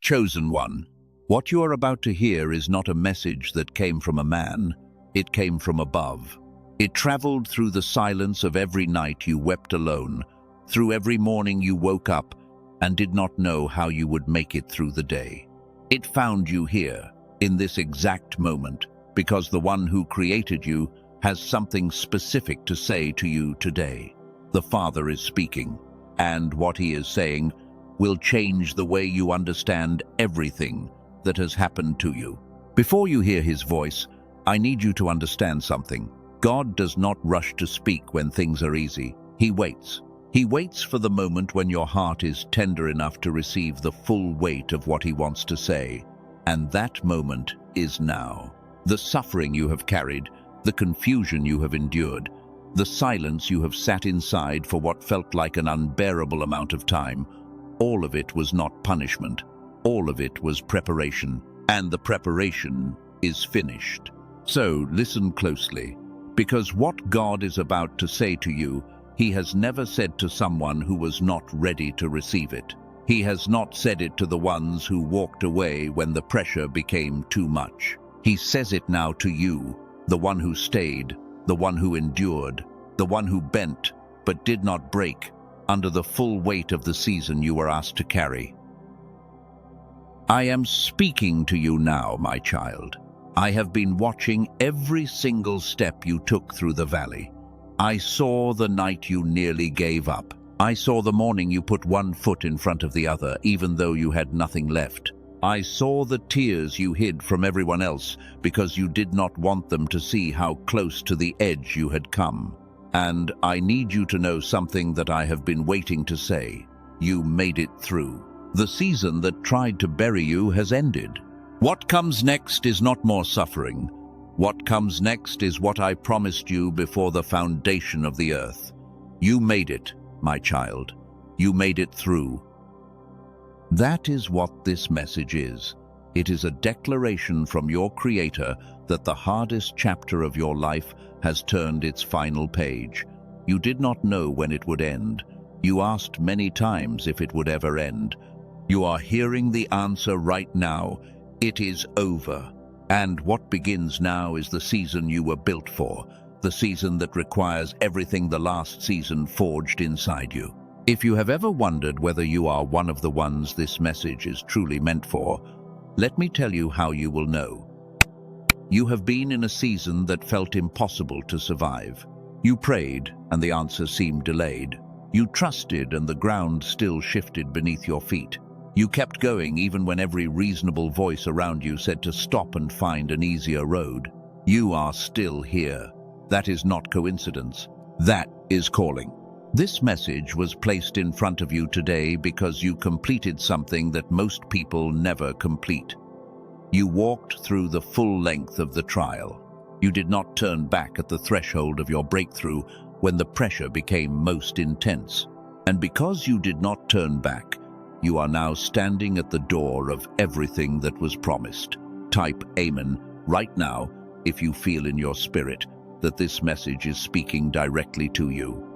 Chosen one, what you are about to hear is not a message that came from a man, it came from above. It traveled through the silence of every night you wept alone, through every morning you woke up and did not know how you would make it through the day. It found you here, in this exact moment, because the one who created you has something specific to say to you today. The Father is speaking, and what he is saying will change the way you understand everything that has happened to you. Before you hear his voice, I need you to understand something. God does not rush to speak when things are easy. He waits. He waits for the moment when your heart is tender enough to receive the full weight of what he wants to say. And that moment is now. The suffering you have carried, the confusion you have endured, the silence you have sat inside for what felt like an unbearable amount of time, all of it was not punishment. All of it was preparation, and the preparation is finished. So listen closely, because what God is about to say to you, he has never said to someone who was not ready to receive it. He has not said it to the ones who walked away when the pressure became too much. He says it now to you, the one who stayed, the one who endured, the one who bent but did not break under the full weight of the season you were asked to carry. I am speaking to you now, my child. I have been watching every single step you took through the valley. I saw the night you nearly gave up. I saw the morning you put one foot in front of the other, even though you had nothing left. I saw the tears you hid from everyone else because you did not want them to see how close to the edge you had come. And I need you to know something that I have been waiting to say. You made it through. The season that tried to bury you has ended. What comes next is not more suffering. What comes next is what I promised you before the foundation of the earth. You made it, my child. You made it through. That is what this message is. It is a declaration from your Creator that the hardest chapter of your life has turned its final page. You did not know when it would end. You asked many times if it would ever end. You are hearing the answer right now. It is over. And what begins now is the season you were built for, the season that requires everything the last season forged inside you. If you have ever wondered whether you are one of the ones this message is truly meant for, let me tell you how you will know. You have been in a season that felt impossible to survive. You prayed, and the answer seemed delayed. You trusted, and the ground still shifted beneath your feet. You kept going even when every reasonable voice around you said to stop and find an easier road. You are still here. That is not coincidence. That is calling. This message was placed in front of you today because you completed something that most people never complete. You walked through the full length of the trial. You did not turn back at the threshold of your breakthrough when the pressure became most intense. And because you did not turn back, you are now standing at the door of everything that was promised. Type Amen right now if you feel in your spirit that this message is speaking directly to you.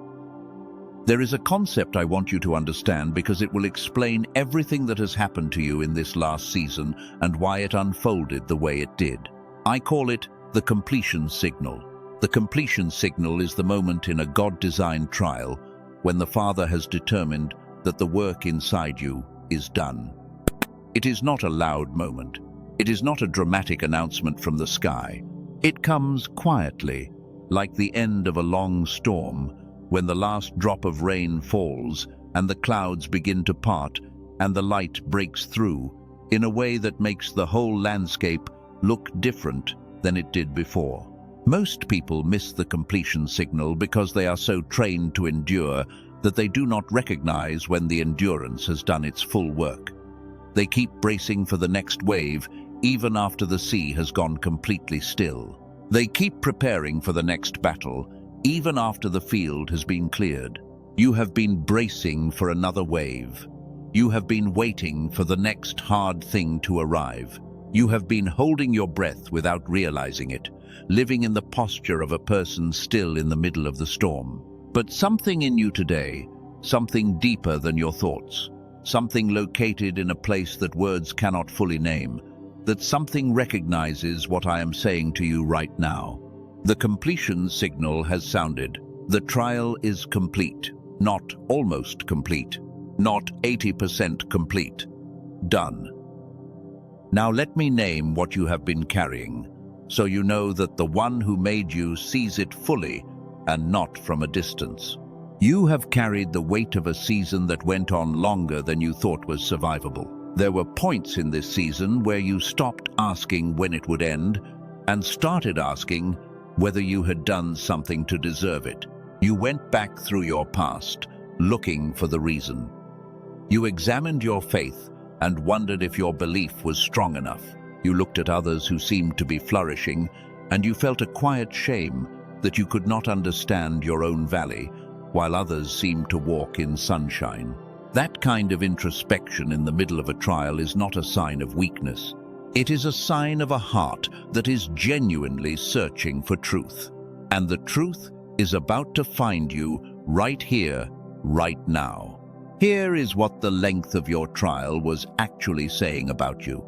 There is a concept I want you to understand because it will explain everything that has happened to you in this last season and why it unfolded the way it did. I call it the completion signal. The completion signal is the moment in a God-designed trial when the Father has determined that the work inside you is done. It is not a loud moment. It is not a dramatic announcement from the sky. It comes quietly, like the end of a long storm, when the last drop of rain falls and the clouds begin to part and the light breaks through in a way that makes the whole landscape look different than it did before. Most people miss the completion signal because they are so trained to endure that they do not recognize when the endurance has done its full work. They keep bracing for the next wave even after the sea has gone completely still. They keep preparing for the next battle even after the field has been cleared. You have been bracing for another wave. You have been waiting for the next hard thing to arrive. You have been holding your breath without realizing it, living in the posture of a person still in the middle of the storm. But something in you today, something deeper than your thoughts, something located in a place that words cannot fully name, that something recognizes what I am saying to you right now. The completion signal has sounded. The trial is complete, not almost complete, not 80% complete. Done. Now let me name what you have been carrying, so you know that the one who made you sees it fully and not from a distance. You have carried the weight of a season that went on longer than you thought was survivable. There were points in this season where you stopped asking when it would end and started asking whether you had done something to deserve it. You went back through your past, looking for the reason. You examined your faith and wondered if your belief was strong enough. You looked at others who seemed to be flourishing, and you felt a quiet shame that you could not understand your own valley, while others seemed to walk in sunshine. That kind of introspection in the middle of a trial is not a sign of weakness. It is a sign of a heart that is genuinely searching for truth. And the truth is about to find you right here, right now. Here is what the length of your trial was actually saying about you.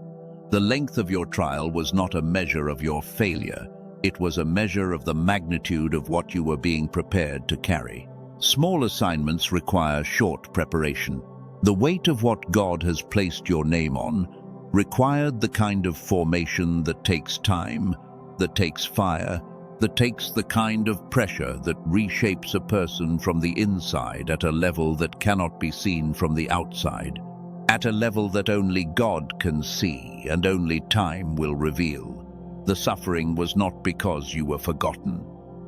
The length of your trial was not a measure of your failure. It was a measure of the magnitude of what you were being prepared to carry. Small assignments require short preparation. The weight of what God has placed your name on required the kind of formation that takes time, that takes fire, that takes the kind of pressure that reshapes a person from the inside at a level that cannot be seen from the outside, at a level that only God can see and only time will reveal. The suffering was not because you were forgotten.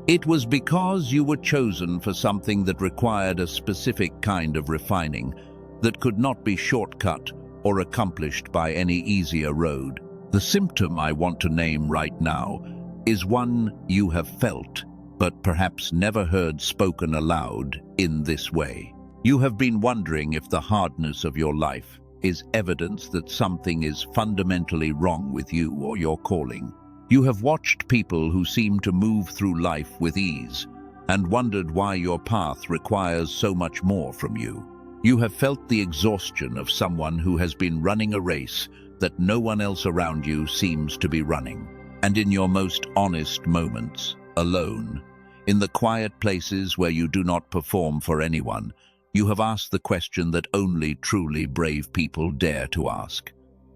It was because you were chosen for something that required a specific kind of refining that could not be shortcut or accomplished by any easier road. The symptom I want to name right now is one you have felt, but perhaps never heard spoken aloud in this way. You have been wondering if the hardness of your life is evidence that something is fundamentally wrong with you or your calling. You have watched people who seem to move through life with ease and wondered why your path requires so much more from you. You have felt the exhaustion of someone who has been running a race that no one else around you seems to be running. And in your most honest moments, alone, in the quiet places where you do not perform for anyone, you have asked the question that only truly brave people dare to ask.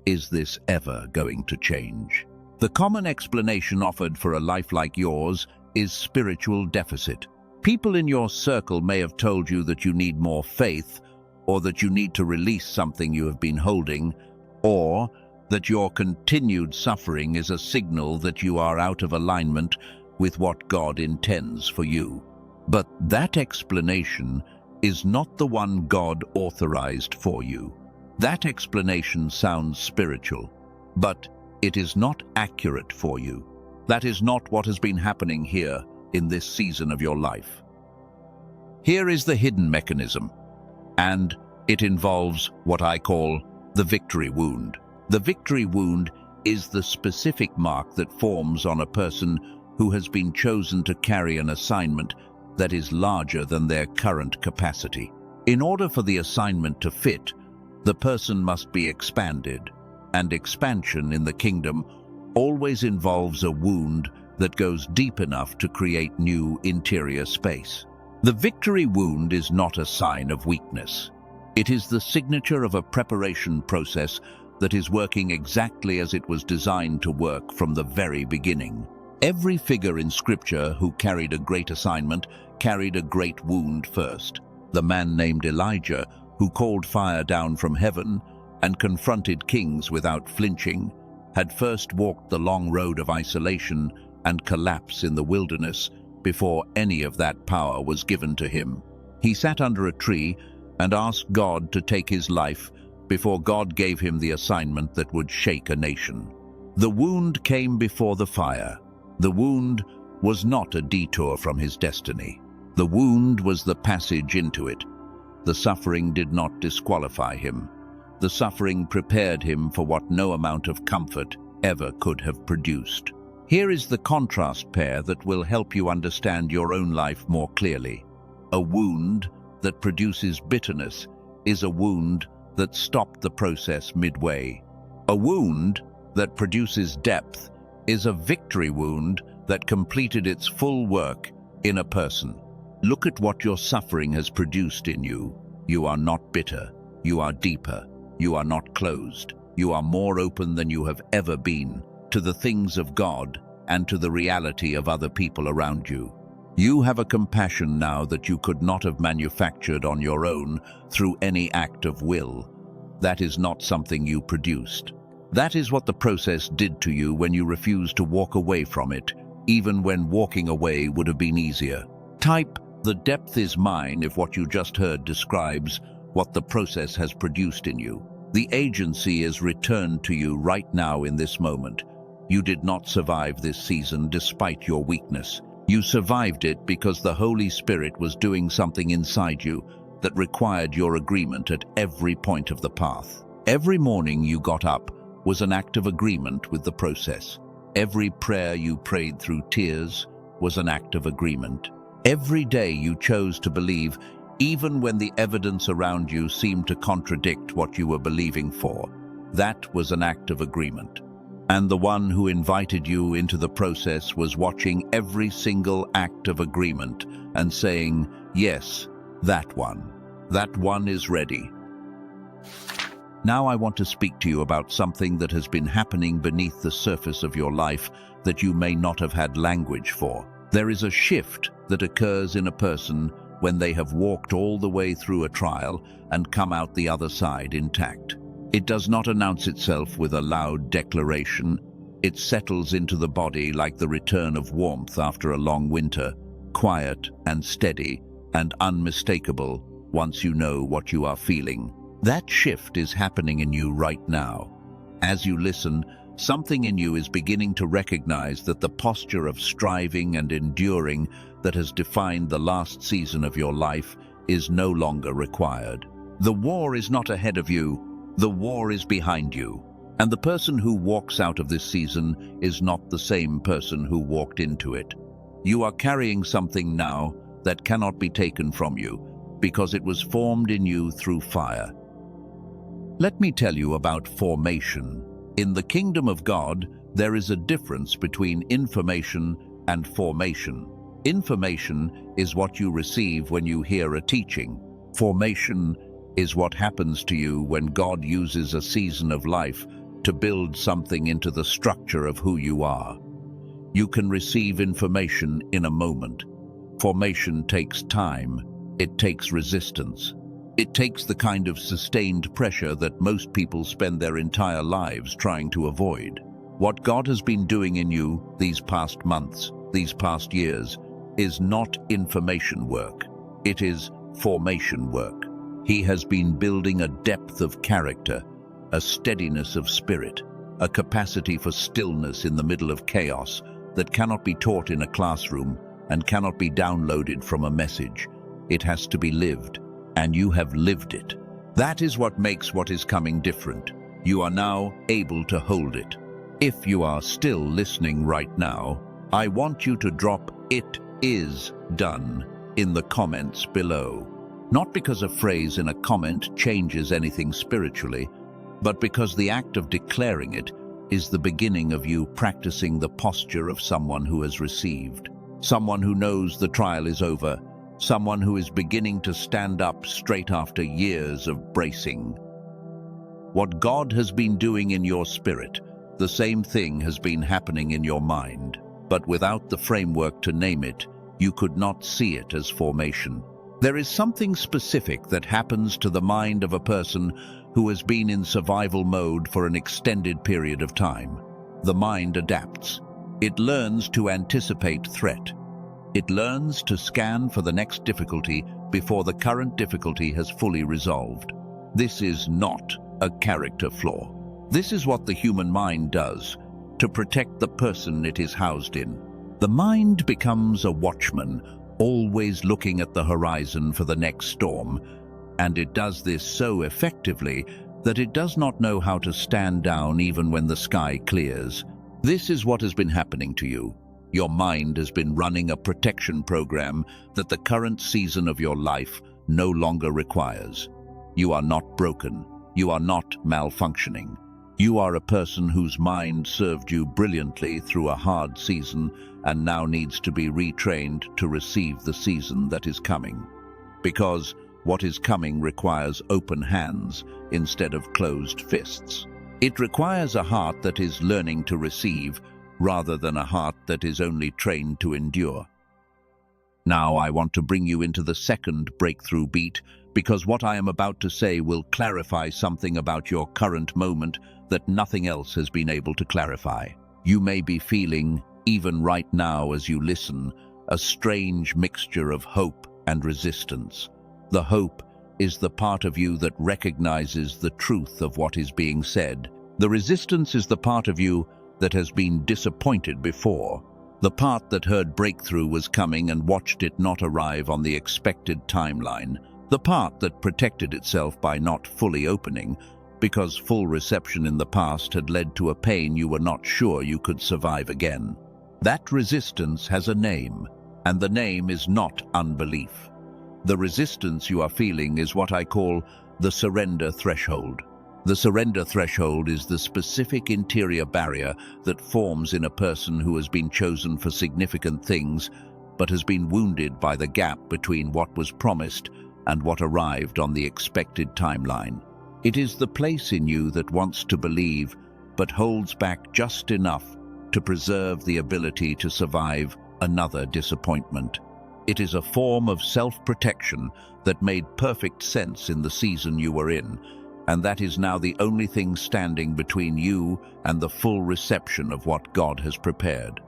Is this ever going to change? The common explanation offered for a life like yours is spiritual deficit. People in your circle may have told you that you need more faith, or that you need to release something you have been holding, or that your continued suffering is a signal that you are out of alignment with what God intends for you. But that explanation is not the one God authorized for you. That explanation sounds spiritual, but it is not accurate for you. That is not what has been happening here in this season of your life. Here is the hidden mechanism, and it involves what I call the victory wound. The victory wound is the specific mark that forms on a person who has been chosen to carry an assignment that is larger than their current capacity. In order for the assignment to fit, the person must be expanded, and expansion in the kingdom always involves a wound that goes deep enough to create new interior space. The victory wound is not a sign of weakness. It is the signature of a preparation process that is working exactly as it was designed to work from the very beginning. Every figure in Scripture who carried a great assignment carried a great wound first. The man named Elijah, who called fire down from heaven and confronted kings without flinching, had first walked the long road of isolation and collapse in the wilderness before any of that power was given to him. He sat under a tree and asked God to take his life before God gave him the assignment that would shake a nation. The wound came before the fire. The wound was not a detour from his destiny. The wound was the passage into it. The suffering did not disqualify him. The suffering prepared him for what no amount of comfort ever could have produced. Here is the contrast pair that will help you understand your own life more clearly. A wound that produces bitterness is a wound that stopped the process midway. A wound that produces depth is a victory wound that completed its full work in a person. Look at what your suffering has produced in you. You are not bitter. You are deeper. You are not closed. You are more open than you have ever been to the things of God and to the reality of other people around you. You have a compassion now that you could not have manufactured on your own through any act of will. That is not something you produced. That is what the process did to you when you refused to walk away from it, even when walking away would have been easier. Type, "The depth is mine," if what you just heard describes what the process has produced in you. The agency is returned to you right now in this moment. You did not survive this season despite your weakness. You survived it because the Holy Spirit was doing something inside you that required your agreement at every point of the path. Every morning you got up was an act of agreement with the process. Every prayer you prayed through tears was an act of agreement. Every day you chose to believe, even when the evidence around you seemed to contradict what you were believing for. That was an act of agreement. And the one who invited you into the process was watching every single act of agreement and saying, "Yes, that one is ready." Now I want to speak to you about something that has been happening beneath the surface of your life that you may not have had language for. There is a shift that occurs in a person when they have walked all the way through a trial and come out the other side intact. It does not announce itself with a loud declaration. It settles into the body like the return of warmth after a long winter, quiet and steady and unmistakable once you know what you are feeling. That shift is happening in you right now. As you listen, something in you is beginning to recognize that the posture of striving and enduring that has defined the last season of your life is no longer required. The war is not ahead of you, the war is behind you. And the person who walks out of this season is not the same person who walked into it. You are carrying something now that cannot be taken from you because it was formed in you through fire. Let me tell you about formation. In the kingdom of God, there is a difference between information and formation. Information is what you receive when you hear a teaching. Formation is what happens to you when God uses a season of life to build something into the structure of who you are. You can receive information in a moment. Formation takes time. It takes resistance. It takes the kind of sustained pressure that most people spend their entire lives trying to avoid. What God has been doing in you these past months, these past years, is not information work. It is formation work. He has been building a depth of character, a steadiness of spirit, a capacity for stillness in the middle of chaos that cannot be taught in a classroom and cannot be downloaded from a message. It has to be lived, and you have lived it. That is what makes what is coming different. You are now able to hold it. If you are still listening right now, I want you to drop "It is done" in the comments below. Not because a phrase in a comment changes anything spiritually, but because the act of declaring it is the beginning of you practicing the posture of someone who has received, someone who knows the trial is over, someone who is beginning to stand up straight after years of bracing. What God has been doing in your spirit, the same thing has been happening in your mind, but without the framework to name it, you could not see it as formation. There is something specific that happens to the mind of a person who has been in survival mode for an extended period of time. The mind adapts. It learns to anticipate threat. It learns to scan for the next difficulty before the current difficulty has fully resolved. This is not a character flaw. This is what the human mind does to protect the person it is housed in. The mind becomes a watchman, always looking at the horizon for the next storm, and it does this so effectively that it does not know how to stand down even when the sky clears. This is what has been happening to you. Your mind has been running a protection program that the current season of your life no longer requires. You are not broken. you are not malfunctioning. You are a person whose mind served you brilliantly through a hard season and now needs to be retrained to receive the season that is coming. Because what is coming requires open hands instead of closed fists. It requires a heart that is learning to receive rather than a heart that is only trained to endure. Now I want to bring you into the second breakthrough beat, because what I am about to say will clarify something about your current moment that nothing else has been able to clarify. You may be feeling, even right now as you listen, a strange mixture of hope and resistance. The hope is the part of you that recognizes the truth of what is being said. The resistance is the part of you that has been disappointed before. The part that heard breakthrough was coming and watched it not arrive on the expected timeline. The part that protected itself by not fully opening, because full reception in the past had led to a pain you were not sure you could survive again. That resistance has a name, and the name is not unbelief. The resistance you are feeling is what I call the surrender threshold. The surrender threshold is the specific interior barrier that forms in a person who has been chosen for significant things, but has been wounded by the gap between what was promised and what arrived on the expected timeline. It is the place in you that wants to believe, but holds back just enough to preserve the ability to survive another disappointment. It is a form of self-protection that made perfect sense in the season you were in, and that is now the only thing standing between you and the full reception of what God has prepared.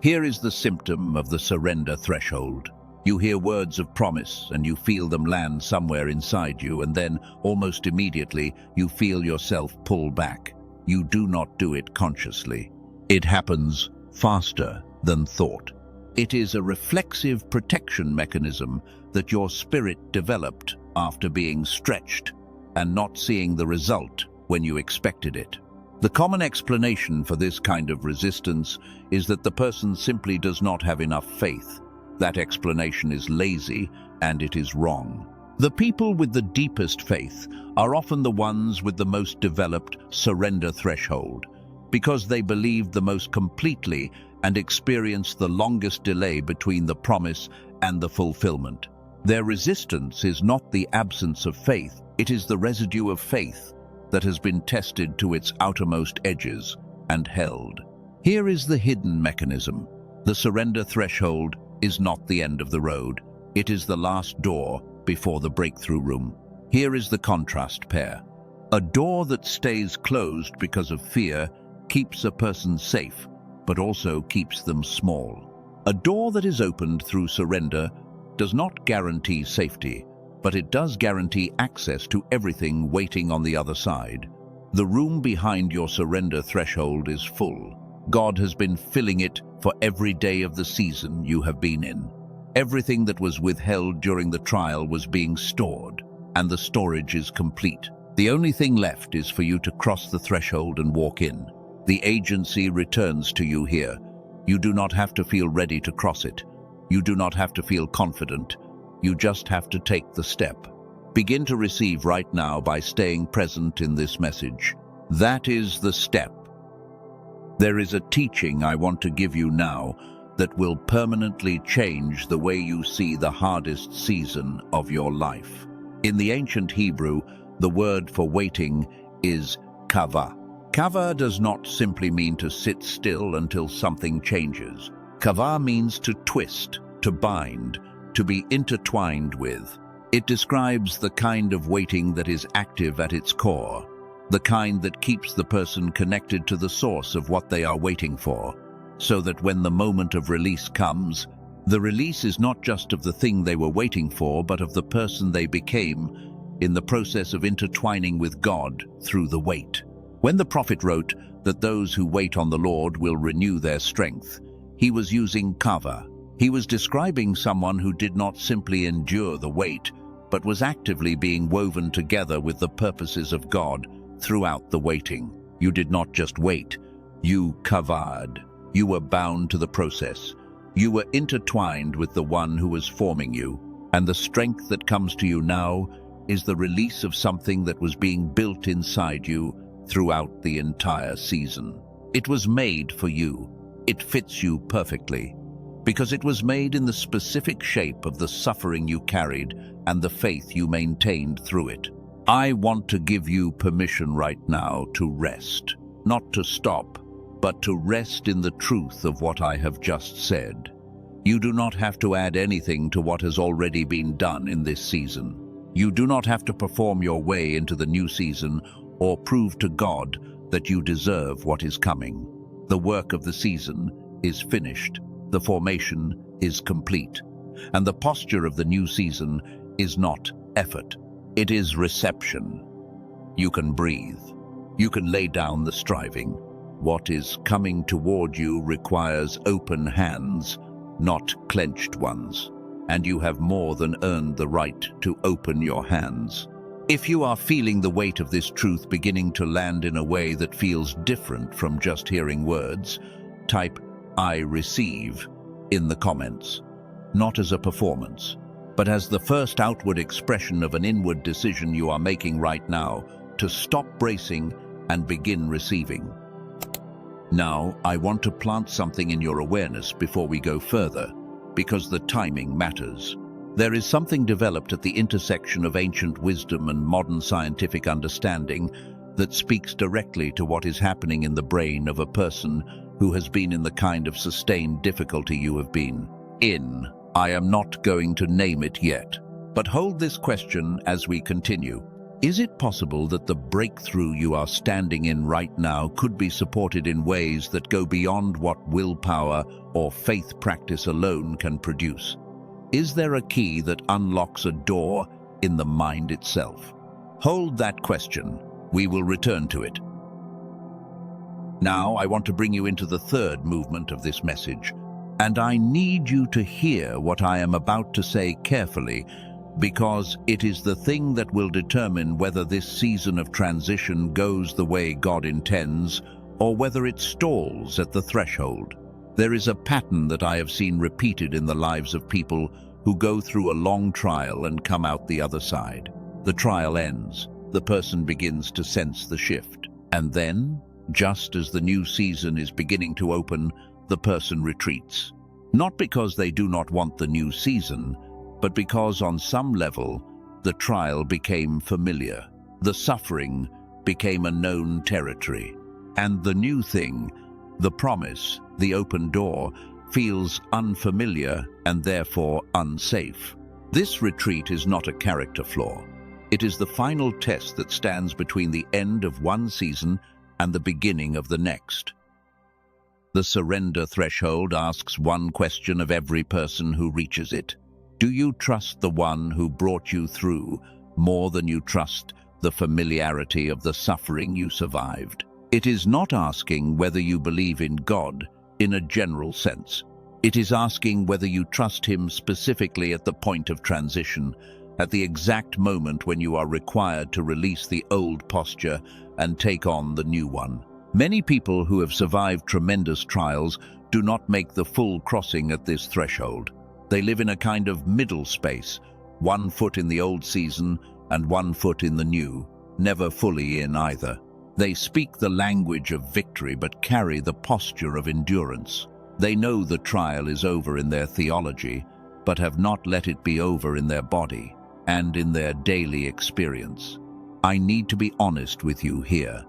Here is the symptom of the surrender threshold. You hear words of promise and you feel them land somewhere inside you, and then, almost immediately, you feel yourself pull back. You do not do it consciously. It happens faster than thought. It is a reflexive protection mechanism that your spirit developed after being stretched and not seeing the result when you expected it. The common explanation for this kind of resistance is that the person simply does not have enough faith. That explanation is lazy, and it is wrong. The people with the deepest faith are often the ones with the most developed surrender threshold, because they believed the most completely and experienced the longest delay between the promise and the fulfillment. Their resistance is not the absence of faith, it is the residue of faith that has been tested to its outermost edges and held. Here is the hidden mechanism. The surrender threshold is not the end of the road. It is the last door before the breakthrough room. Here is the contrast pair. A door that stays closed because of fear keeps a person safe, but also keeps them small. A door that is opened through surrender does not guarantee safety, but it does guarantee access to everything waiting on the other side. The room behind your surrender threshold is full. God has been filling it for every day of the season you have been in. Everything that was withheld during the trial was being stored, and the storage is complete. The only thing left is for you to cross the threshold and walk in. The agency returns to you here. You do not have to feel ready to cross it. You do not have to feel confident. You just have to take the step. Begin to receive right now by staying present in this message. That is the step. There is a teaching I want to give you now that will permanently change the way you see the hardest season of your life. In the ancient Hebrew, the word for waiting is kava. Kava does not simply mean to sit still until something changes. Kava means to twist, to bind, to be intertwined with. It describes the kind of waiting that is active at its core, the kind that keeps the person connected to the source of what they are waiting for, so that when the moment of release comes, the release is not just of the thing they were waiting for, but of the person they became in the process of intertwining with God through the wait. When the prophet wrote that those who wait on the Lord will renew their strength, he was using kava. He was describing someone who did not simply endure the wait, but was actively being woven together with the purposes of God throughout the waiting. You did not just wait, you kavad. You were bound to the process. You were intertwined with the one who was forming you, and the strength that comes to you now is the release of something that was being built inside you throughout the entire season. It was made for you. It fits you perfectly, because it was made in the specific shape of the suffering you carried and the faith you maintained through it. I want to give you permission right now to rest, not to stop, but to rest in the truth of what I have just said. You do not have to add anything to what has already been done in this season. You do not have to perform your way into the new season or prove to God that you deserve what is coming. The work of the season is finished, the formation is complete, and the posture of the new season is not effort, it is reception. You can breathe. You can lay down the striving. What is coming toward you requires open hands, not clenched ones, and you have more than earned the right to open your hands. If you are feeling the weight of this truth beginning to land in a way that feels different from just hearing words, type "I receive" in the comments, not as a performance, but as the first outward expression of an inward decision you are making right now to stop bracing and begin receiving. Now, I want to plant something in your awareness before we go further, because the timing matters. There is something developed at the intersection of ancient wisdom and modern scientific understanding that speaks directly to what is happening in the brain of a person who has been in the kind of sustained difficulty you have been in. I am not going to name it yet, but hold this question as we continue. Is it possible that the breakthrough you are standing in right now could be supported in ways that go beyond what willpower or faith practice alone can produce? Is there a key that unlocks a door in the mind itself? Hold that question. We will return to it. Now I want to bring you into the third movement of this message, and I need you to hear what I am about to say carefully, because it is the thing that will determine whether this season of transition goes the way God intends or whether it stalls at the threshold. There is a pattern that I have seen repeated in the lives of people who go through a long trial and come out the other side. The trial ends, the person begins to sense the shift, and then, just as the new season is beginning to open, the person retreats. Not because they do not want the new season, but because on some level, the trial became familiar. The suffering became a known territory. And the new thing, the promise, the open door, feels unfamiliar and therefore unsafe. This retreat is not a character flaw. It is the final test that stands between the end of one season and the beginning of the next. The surrender threshold asks one question of every person who reaches it. Do you trust the one who brought you through more than you trust the familiarity of the suffering you survived? It is not asking whether you believe in God in a general sense. It is asking whether you trust Him specifically at the point of transition, at the exact moment when you are required to release the old posture and take on the new one. Many people who have survived tremendous trials do not make the full crossing at this threshold. They live in a kind of middle space, 1 foot in the old season and 1 foot in the new, never fully in either. They speak the language of victory but carry the posture of endurance. They know the trial is over in their theology, but have not let it be over in their body and in their daily experience. I need to be honest with you here.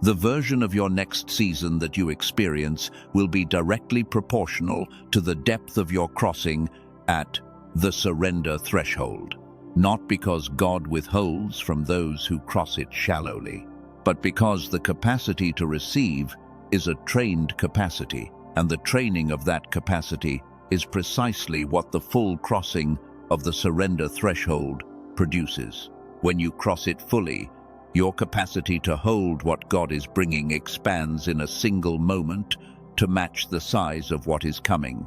The version of your next season that you experience will be directly proportional to the depth of your crossing at the surrender threshold, not because God withholds from those who cross it shallowly, but because the capacity to receive is a trained capacity, and the training of that capacity is precisely what the full crossing of the surrender threshold produces. When you cross it fully, your capacity to hold what God is bringing expands in a single moment to match the size of what is coming.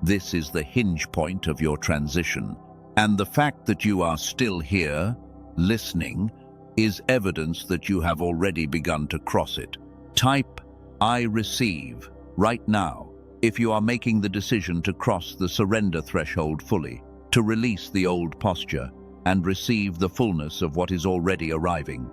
This is the hinge point of your transition, and the fact that you are still here, listening, is evidence that you have already begun to cross it. Type "I receive" right now if you are making the decision to cross the surrender threshold fully, to release the old posture, and receive the fullness of what is already arriving.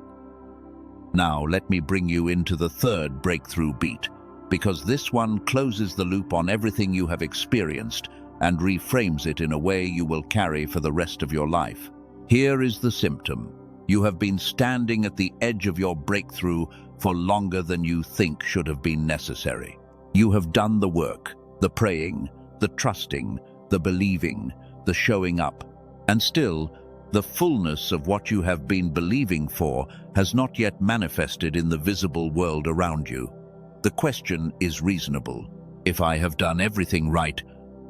Now let me bring you into the third breakthrough beat, because this one closes the loop on everything you have experienced and reframes it in a way you will carry for the rest of your life. Here is the symptom. You have been standing at the edge of your breakthrough for longer than you think should have been necessary. You have done the work, the praying, the trusting, the believing, the showing up, and still, the fullness of what you have been believing for has not yet manifested in the visible world around you. The question is reasonable. If I have done everything right,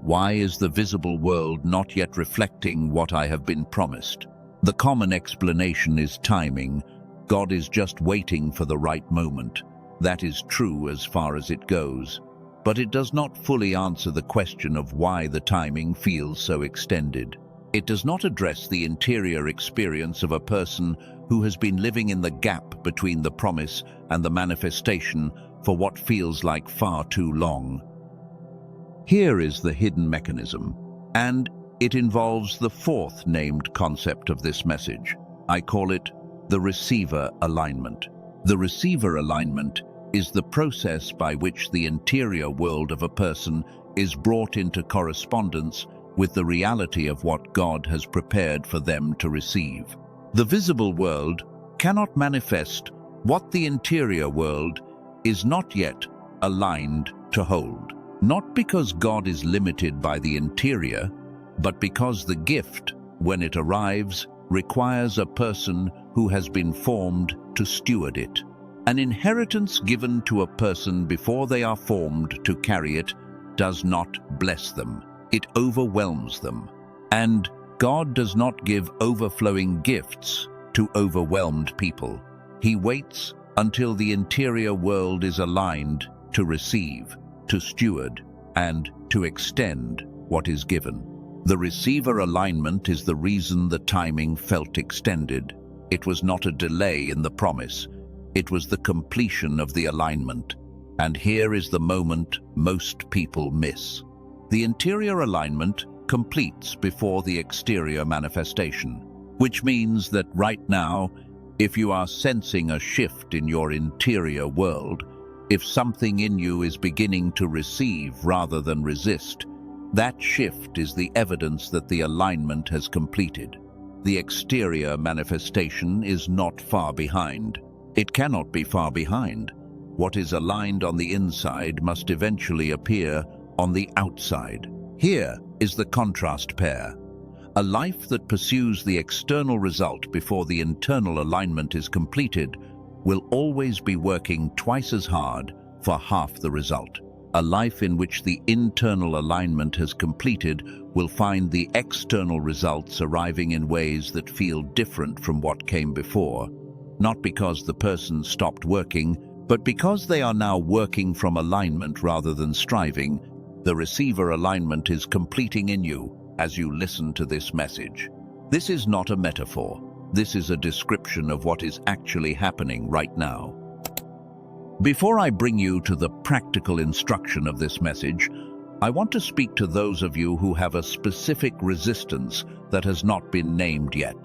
why is the visible world not yet reflecting what I have been promised? The common explanation is timing. God is just waiting for the right moment. That is true as far as it goes. But it does not fully answer the question of why the timing feels so extended. It does not address the interior experience of a person who has been living in the gap between the promise and the manifestation for what feels like far too long. Here is the hidden mechanism, and it involves the fourth named concept of this message. I call it the receiver alignment. The receiver alignment is the process by which the interior world of a person is brought into correspondence with the reality of what God has prepared for them to receive. The visible world cannot manifest what the interior world is not yet aligned to hold. Not because God is limited by the interior, but because the gift, when it arrives, requires a person who has been formed to steward it. An inheritance given to a person before they are formed to carry it does not bless them. It overwhelms them. And God does not give overflowing gifts to overwhelmed people. He waits until the interior world is aligned to receive, to steward, and to extend what is given. The receiver alignment is the reason the timing felt extended. It was not a delay in the promise. It was the completion of the alignment. And here is the moment most people miss. The interior alignment completes before the exterior manifestation, which means that right now, if you are sensing a shift in your interior world, if something in you is beginning to receive rather than resist, that shift is the evidence that the alignment has completed. The exterior manifestation is not far behind. It cannot be far behind. What is aligned on the inside must eventually appear on the outside. Here is the contrast pair. A life that pursues the external result before the internal alignment is completed will always be working twice as hard for half the result. A life in which the internal alignment has completed will find the external results arriving in ways that feel different from what came before, not because the person stopped working, but because they are now working from alignment rather than striving. The receiver alignment is completing in you as you listen to this message. This is not a metaphor. This is a description of what is actually happening right now. Before I bring you to the practical instruction of this message, I want to speak to those of you who have a specific resistance that has not been named yet.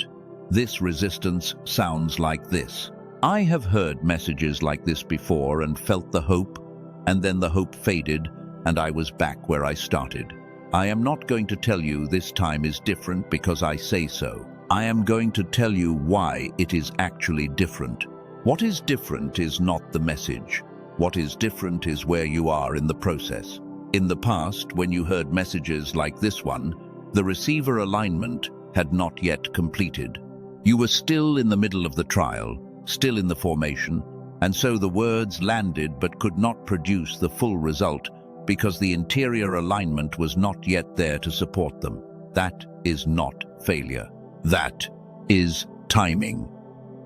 This resistance sounds like this. I have heard messages like this before and felt the hope, and then the hope faded, and I was back where I started. I am not going to tell you this time is different because I say so. I am going to tell you why it is actually different. What is different is not the message. What is different is where you are in the process. In the past, when you heard messages like this one, the receiver alignment had not yet completed. You were still in the middle of the trial, still in the formation, and so the words landed but could not produce the full result because the interior alignment was not yet there to support them. That is not failure. That is timing.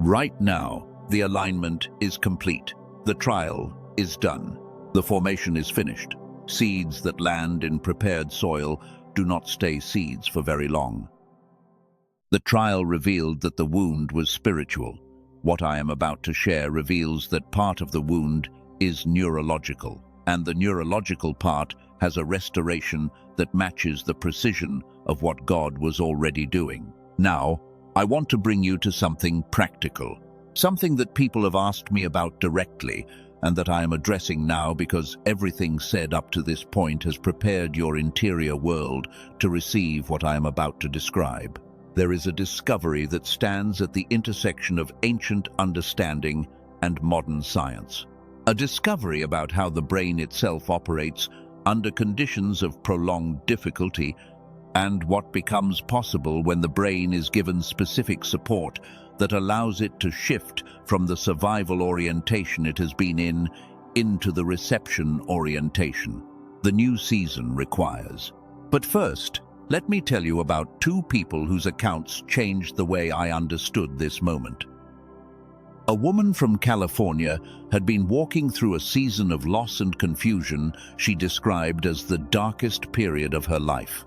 Right now, the alignment is complete. The trial is done. The formation is finished. Seeds that land in prepared soil do not stay seeds for very long. The trial revealed that the wound was spiritual. What I am about to share reveals that part of the wound is neurological, and the neurological part has a restoration that matches the precision of what God was already doing. Now, I want to bring you to something practical, something that people have asked me about directly, and that I am addressing now because everything said up to this point has prepared your interior world to receive what I am about to describe. There is a discovery that stands at the intersection of ancient understanding and modern science. A discovery about how the brain itself operates under conditions of prolonged difficulty and what becomes possible when the brain is given specific support that allows it to shift from the survival orientation it has been in into the reception orientation the new season requires. But first, let me tell you about two people whose accounts changed the way I understood this moment. A woman from California had been walking through a season of loss and confusion she described as the darkest period of her life.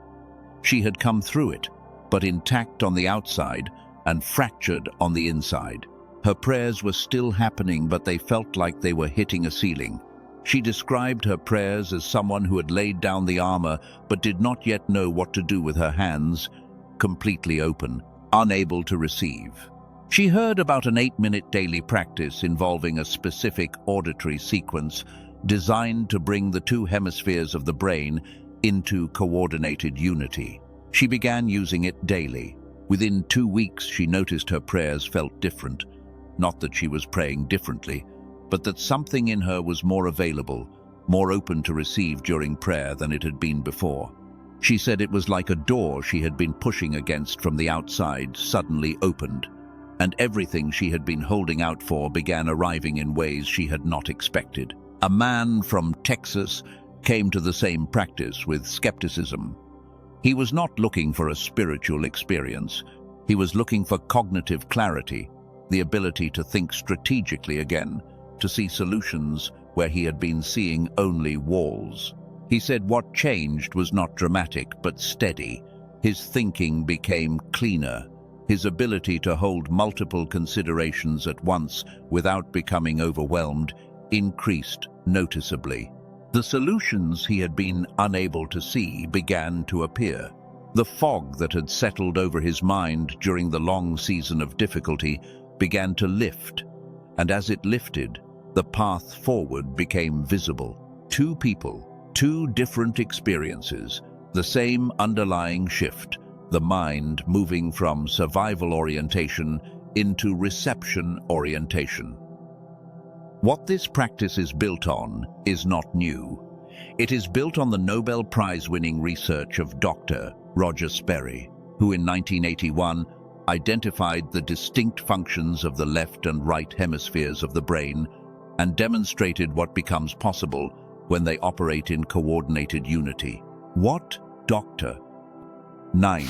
She had come through it, but intact on the outside and fractured on the inside. Her prayers were still happening, but they felt like they were hitting a ceiling. She described her prayers as someone who had laid down the armor but did not yet know what to do with her hands, completely open, unable to receive. She heard about an 8-minute daily practice involving a specific auditory sequence designed to bring the two hemispheres of the brain into coordinated unity. She began using it daily. Within 2 weeks, she noticed her prayers felt different. Not that she was praying differently, but that something in her was more available, more open to receive during prayer than it had been before. She said it was like a door she had been pushing against from the outside suddenly opened, and everything she had been holding out for began arriving in ways she had not expected. A man from Texas came to the same practice with skepticism. He was not looking for a spiritual experience. He was looking for cognitive clarity, the ability to think strategically again, to see solutions where he had been seeing only walls. He said what changed was not dramatic but steady. His thinking became cleaner. His ability to hold multiple considerations at once without becoming overwhelmed increased noticeably. The solutions he had been unable to see began to appear. The fog that had settled over his mind during the long season of difficulty began to lift, and as it lifted, the path forward became visible. Two people, two different experiences, the same underlying shift, the mind moving from survival orientation into reception orientation. What this practice is built on is not new. It is built on the Nobel Prize-winning research of Dr. Roger Sperry, who in 1981 identified the distinct functions of the left and right hemispheres of the brain and demonstrated what becomes possible when they operate in coordinated unity. What Dr. 9.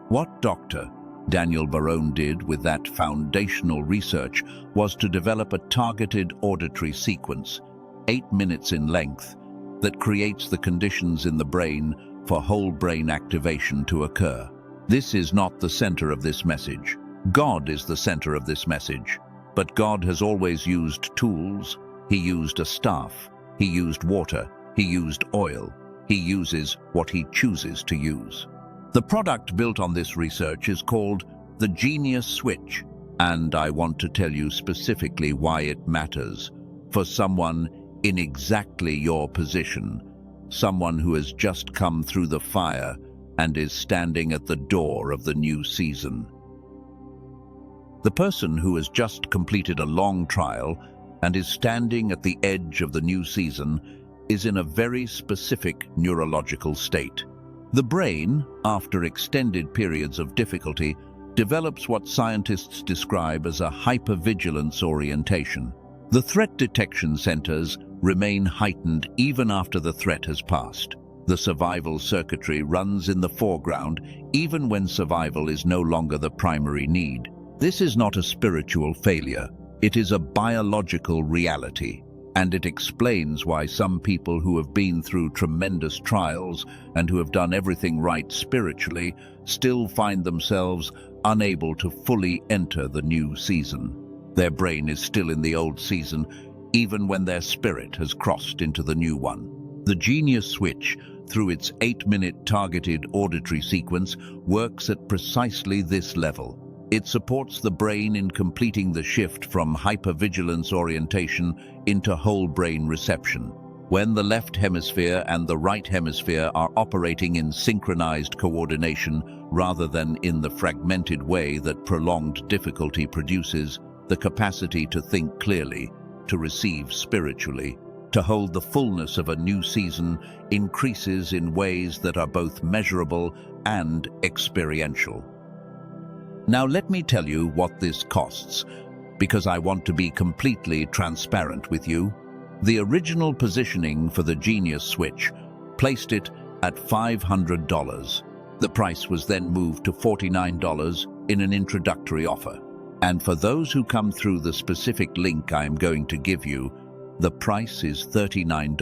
What Dr. Daniel Barone did with that foundational research was to develop a targeted auditory sequence, 8 minutes in length, that creates the conditions in the brain for whole brain activation to occur. This is not the center of this message. God is the center of this message. But God has always used tools. He used a staff. He used water. He used oil. He uses what he chooses to use. The product built on this research is called the Genius Switch, and I want to tell you specifically why it matters for someone in exactly your position, someone who has just come through the fire and is standing at the door of the new season. The person who has just completed a long trial and is standing at the edge of the new season is in a very specific neurological state. The brain, after extended periods of difficulty, develops what scientists describe as a hypervigilance orientation. The threat detection centers remain heightened even after the threat has passed. The survival circuitry runs in the foreground even when survival is no longer the primary need. This is not a spiritual failure. It is a biological reality. And it explains why some people who have been through tremendous trials and who have done everything right spiritually still find themselves unable to fully enter the new season. Their brain is still in the old season, even when their spirit has crossed into the new one. The Genius Switch, through its 8-minute targeted auditory sequence, works at precisely this level. It supports the brain in completing the shift from hypervigilance orientation into whole brain reception. When the left hemisphere and the right hemisphere are operating in synchronized coordination rather than in the fragmented way that prolonged difficulty produces, the capacity to think clearly, to receive spiritually, to hold the fullness of a new season increases in ways that are both measurable and experiential. Now let me tell you what this costs, because I want to be completely transparent with you. The original positioning for the Genius Switch placed it at $500. The price was then moved to $49 in an introductory offer. And for those who come through the specific link I am going to give you, the price is $39.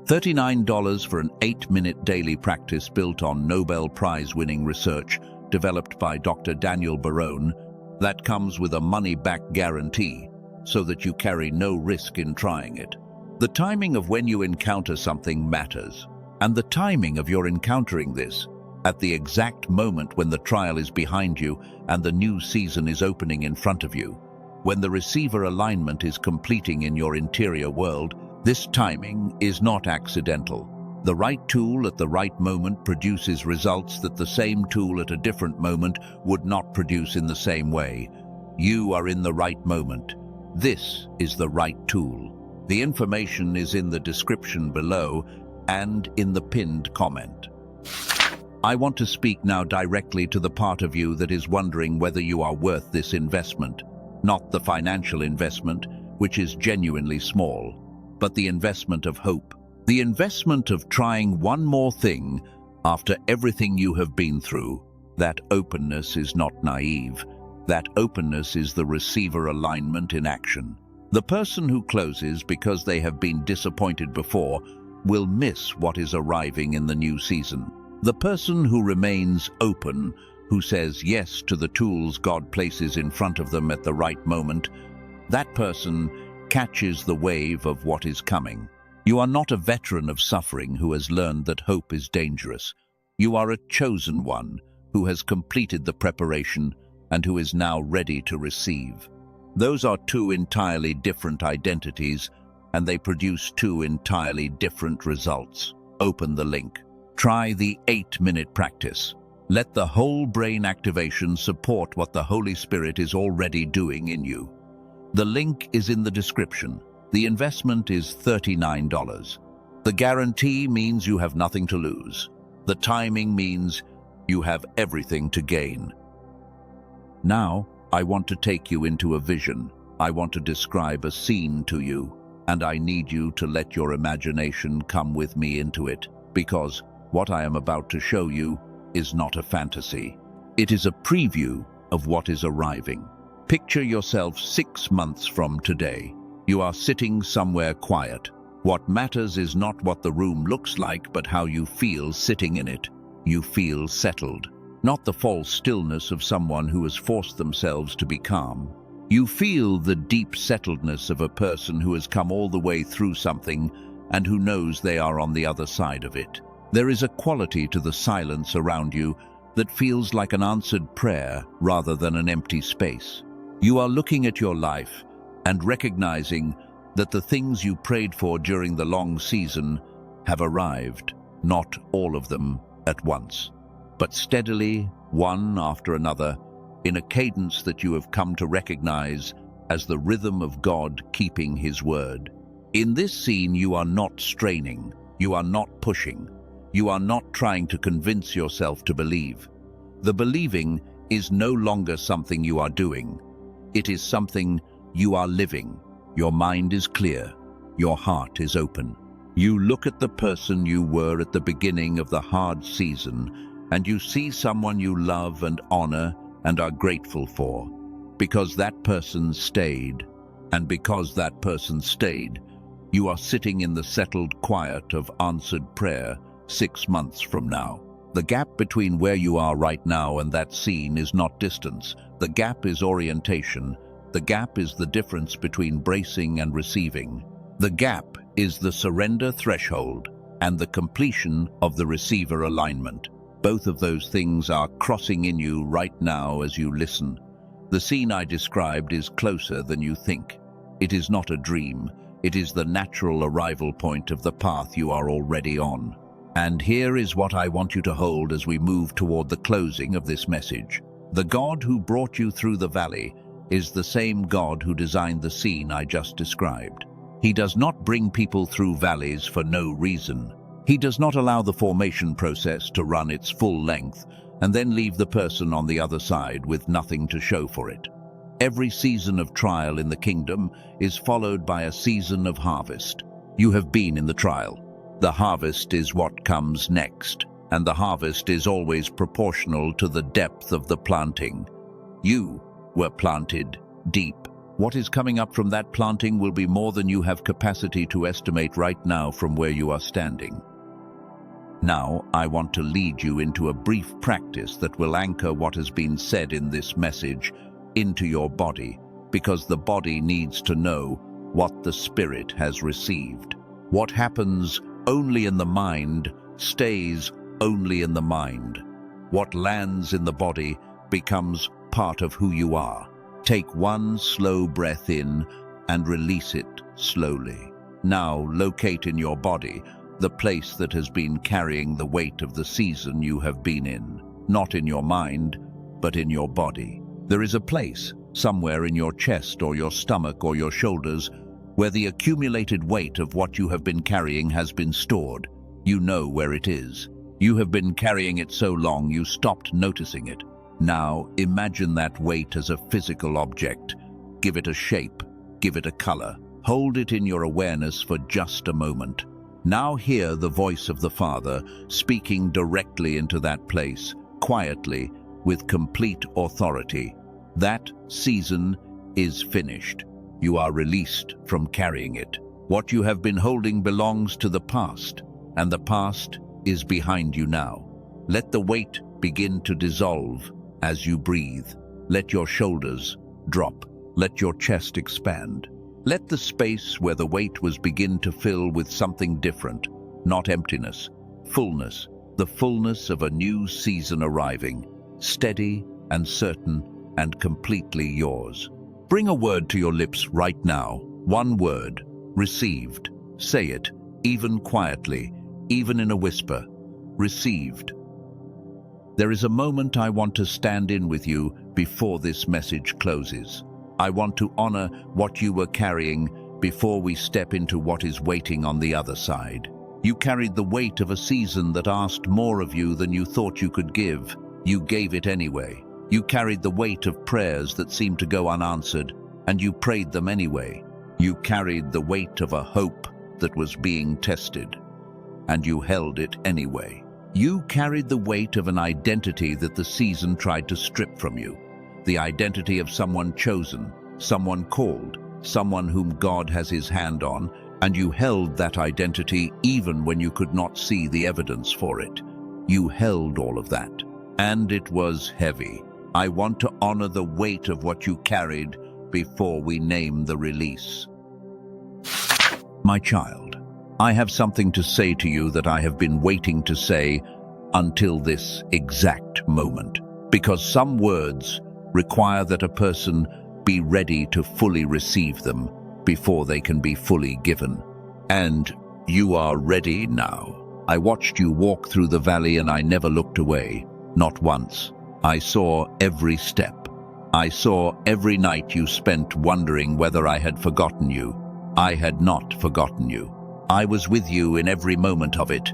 $39 for an 8-minute daily practice built on Nobel Prize-winning research developed by Dr. Daniel Barone that comes with a money-back guarantee so that you carry no risk in trying it. The timing of when you encounter something matters, and the timing of your encountering this at the exact moment when the trial is behind you and the new season is opening in front of you, when the receiver alignment is completing in your interior world, this timing is not accidental. The right tool at the right moment produces results that the same tool at a different moment would not produce in the same way. You are in the right moment. This is the right tool. The information is in the description below and in the pinned comment. I want to speak now directly to the part of you that is wondering whether you are worth this investment, not the financial investment, which is genuinely small, but the investment of hope. The investment of trying one more thing after everything you have been through. That openness is not naive. That openness is the receiver alignment in action. The person who closes because they have been disappointed before will miss what is arriving in the new season. The person who remains open, who says yes to the tools God places in front of them at the right moment, that person catches the wave of what is coming. You are not a veteran of suffering who has learned that hope is dangerous. You are a chosen one who has completed the preparation and who is now ready to receive. Those are two entirely different identities, and they produce two entirely different results. Open the link. Try the 8-minute practice. Let the whole brain activation support what the Holy Spirit is already doing in you. The link is in the description. The investment is $39. The guarantee means you have nothing to lose. The timing means you have everything to gain. Now, I want to take you into a vision. I want to describe a scene to you, and I need you to let your imagination come with me into it, because what I am about to show you is not a fantasy. It is a preview of what is arriving. Picture yourself 6 months from today. You are sitting somewhere quiet. What matters is not what the room looks like, but how you feel sitting in it. You feel settled, not the false stillness of someone who has forced themselves to be calm. You feel the deep settledness of a person who has come all the way through something and who knows they are on the other side of it. There is a quality to the silence around you that feels like an answered prayer rather than an empty space. You are looking at your life and recognizing that the things you prayed for during the long season have arrived, not all of them at once, but steadily, one after another, in a cadence that you have come to recognize as the rhythm of God keeping His word. In this scene, you are not straining, you are not pushing, you are not trying to convince yourself to believe. The believing is no longer something you are doing. It is something you are living. Your mind is clear. Your heart is open. You look at the person you were at the beginning of the hard season, and you see someone you love and honor and are grateful for, because that person stayed. And because that person stayed, you are sitting in the settled quiet of answered prayer 6 months from now. The gap between where you are right now and that scene is not distance. The gap is orientation. The gap is the difference between bracing and receiving. The gap is the surrender threshold and the completion of the receiver alignment. Both of those things are crossing in you right now as you listen. The scene I described is closer than you think. It is not a dream. It is the natural arrival point of the path you are already on. And here is what I want you to hold as we move toward the closing of this message. The God who brought you through the valley is the same God who designed the scene I just described. He does not bring people through valleys for no reason. He does not allow the formation process to run its full length and then leave the person on the other side with nothing to show for it. Every season of trial in the kingdom is followed by a season of harvest. You have been in the trial. The harvest is what comes next, and the harvest is always proportional to the depth of the planting. You were planted deep. What is coming up from that planting will be more than you have capacity to estimate right now from where you are standing. Now, I want to lead you into a brief practice that will anchor what has been said in this message into your body, because the body needs to know what the spirit has received. What happens only in the mind stays only in the mind. What lands in the body becomes part of who you are. Take one slow breath in and release it slowly. Now locate in your body the place that has been carrying the weight of the season you have been in. Not in your mind, but in your body. There is a place, somewhere in your chest or your stomach or your shoulders, where the accumulated weight of what you have been carrying has been stored. You know where it is. You have been carrying it so long you stopped noticing it. Now imagine that weight as a physical object. Give it a shape, give it a color. Hold it in your awareness for just a moment. Now hear the voice of the Father speaking directly into that place, quietly, with complete authority. That season is finished. You are released from carrying it. What you have been holding belongs to the past, and the past is behind you now. Let the weight begin to dissolve as you breathe. Let your shoulders drop. Let your chest expand. Let the space where the weight was begin to fill with something different, not emptiness, fullness, the fullness of a new season arriving, steady and certain and completely yours. Bring a word to your lips right now. One word. Received. Say it, even quietly, even in a whisper. Received. There is a moment I want to stand in with you before this message closes. I want to honor what you were carrying before we step into what is waiting on the other side. You carried the weight of a season that asked more of you than you thought you could give. You gave it anyway. You carried the weight of prayers that seemed to go unanswered, and you prayed them anyway. You carried the weight of a hope that was being tested, and you held it anyway. You carried the weight of an identity that the season tried to strip from you. The identity of someone chosen, someone called, someone whom God has his hand on, and you held that identity even when you could not see the evidence for it. You held all of that, and it was heavy. I want to honor the weight of what you carried before we name the release. My child, I have something to say to you that I have been waiting to say until this exact moment, because some words require that a person be ready to fully receive them before they can be fully given. And you are ready now. I watched you walk through the valley and I never looked away, not once. I saw every step. I saw every night you spent wondering whether I had forgotten you. I had not forgotten you. I was with you in every moment of it,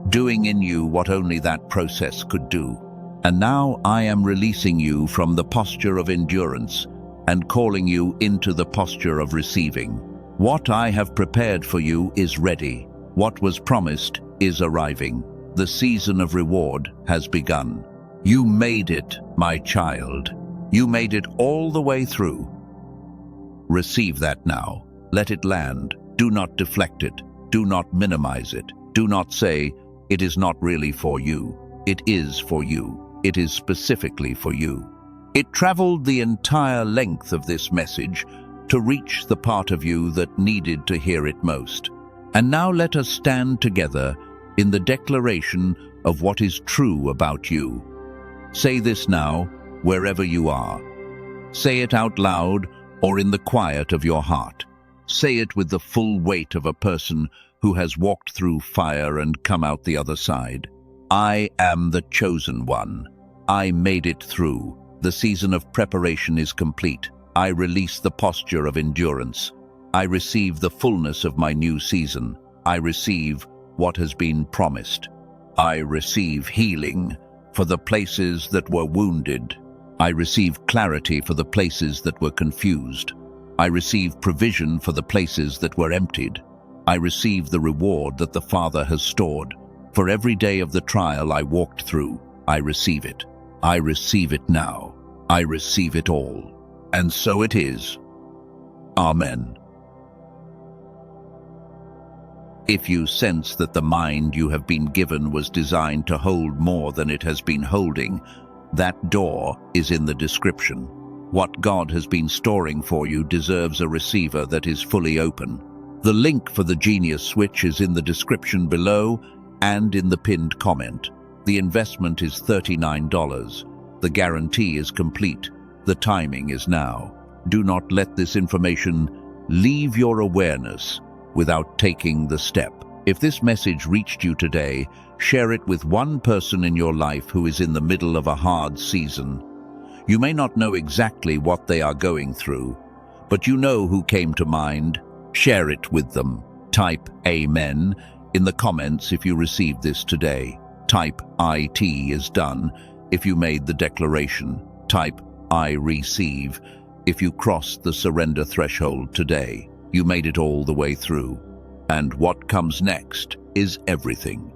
doing in you what only that process could do. And now I am releasing you from the posture of endurance and calling you into the posture of receiving. What I have prepared for you is ready. What was promised is arriving. The season of reward has begun. You made it, my child. You made it all the way through. Receive that now. Let it land. Do not deflect it. Do not minimize it. Do not say, it is not really for you. It is for you. It is specifically for you. It traveled the entire length of this message to reach the part of you that needed to hear it most. And now let us stand together in the declaration of what is true about you. Say this now, wherever you are. Say it out loud or in the quiet of your heart. Say it with the full weight of a person who has walked through fire and come out the other side. I am the chosen one. I made it through. The season of preparation is complete. I release the posture of endurance. I receive the fullness of my new season. I receive what has been promised. I receive healing for the places that were wounded. I receive clarity for the places that were confused. I receive provision for the places that were emptied. I receive the reward that the Father has stored. For every day of the trial I walked through, I receive it. I receive it now. I receive it all. And so it is. Amen. If you sense that the mind you have been given was designed to hold more than it has been holding, that door is in the description. What God has been storing for you deserves a receiver that is fully open. The link for the Genius Switch is in the description below and in the pinned comment. The investment is $39. The guarantee is complete. The timing is now. Do not let this information leave your awareness without taking the step. If this message reached you today, share it with one person in your life who is in the middle of a hard season. You may not know exactly what they are going through, but you know who came to mind. Share it with them. Type Amen in the comments if you received this today. Type IT is done if you made the declaration. Type I receive if you crossed the surrender threshold today. You made it all the way through. And what comes next is everything.